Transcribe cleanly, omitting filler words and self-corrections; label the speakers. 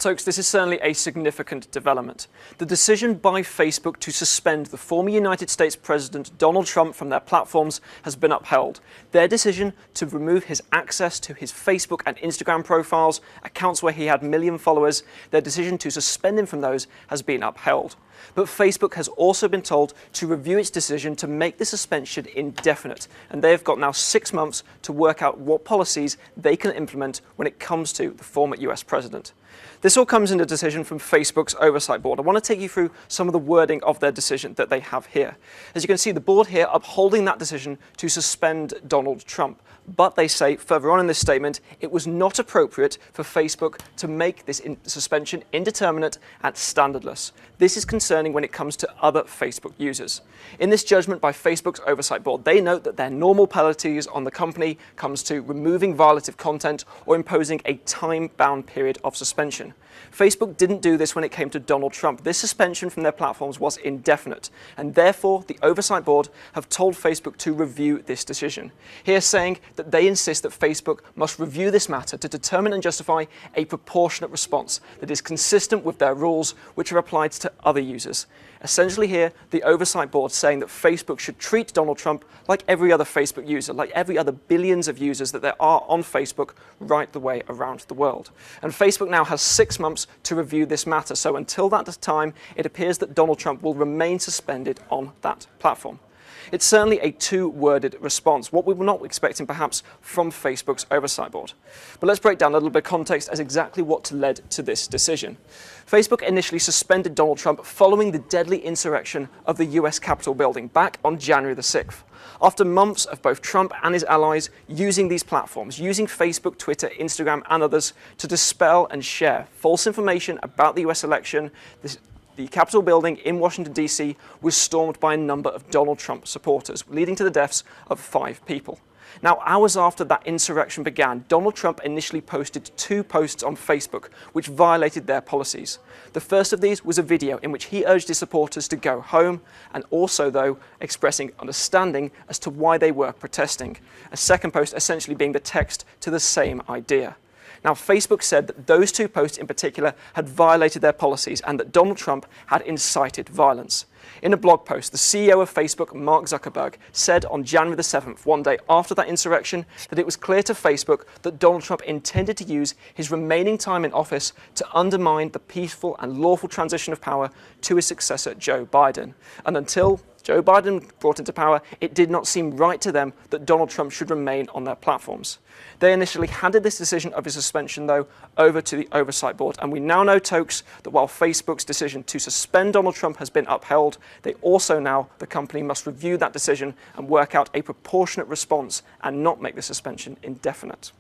Speaker 1: Tokes, this is certainly a significant development. The decision by Facebook to suspend the former United States President Donald Trump from their platforms has been upheld. Their decision to remove his access to his Facebook and Instagram profiles, accounts where he had million followers, their decision to suspend him from those has been upheld. But Facebook has also been told to review its decision to make the suspension indefinite, and they have got now 6 months to work out what policies they can implement when it comes to the former US president. This all comes in a decision from Facebook's oversight board. I want to take you through some of the wording of their decision that they have here. As you can see, the board here upholding that decision to suspend Donald Trump. But they say further on in this statement, it was not appropriate for Facebook to make this suspension indeterminate and standardless. This is concerning when it comes to other Facebook users. In this judgment by Facebook's oversight board, they note that their normal penalties on the company comes to removing violative content or imposing a time-bound period of suspension. Facebook didn't do this when it came to Donald Trump. This suspension from their platforms was indefinite, and therefore the oversight board have told Facebook to review this decision. Here saying that they insist that Facebook must review this matter to determine and justify a proportionate response that is consistent with their rules, which are applied to other users. Essentially here, the oversight board saying that Facebook should treat Donald Trump like every other Facebook user, like every other billions of users that there are on Facebook right the way around the world. And Facebook now has 6 months to review this matter, so until that time, it appears that Donald Trump will remain suspended on that platform. It's certainly a two-worded response, what we were not expecting perhaps from Facebook's oversight board. But let's break down a little bit of context as exactly what led to this decision. Facebook initially suspended Donald Trump following the deadly insurrection of the US Capitol building back on January the 6th. After months of both Trump and his allies using these platforms, using Facebook, Twitter, Instagram and others to dispel and share false information about the US election, the Capitol building in Washington, D.C. was stormed by a number of Donald Trump supporters, leading to the deaths of 5 people. Now, hours after that insurrection began, Donald Trump initially posted 2 posts on Facebook, which violated their policies. The first of these was a video in which he urged his supporters to go home, and also, though, expressing understanding as to why they were protesting. A second post essentially being the text to the same idea. Now, Facebook said that those 2 posts in particular had violated their policies and that Donald Trump had incited violence. In a blog post, the CEO of Facebook, Mark Zuckerberg, said on January the 7th, one day after that insurrection, that it was clear to Facebook that Donald Trump intended to use his remaining time in office to undermine the peaceful and lawful transition of power to his successor, Joe Biden. And until Joe Biden brought into power, it did not seem right to them that Donald Trump should remain on their platforms. They initially handed this decision of his suspension, though, over to the oversight board, and we now know, Tokes, that while Facebook's decision to suspend Donald Trump has been upheld, they also now, the company, must review that decision and work out a proportionate response and not make the suspension indefinite.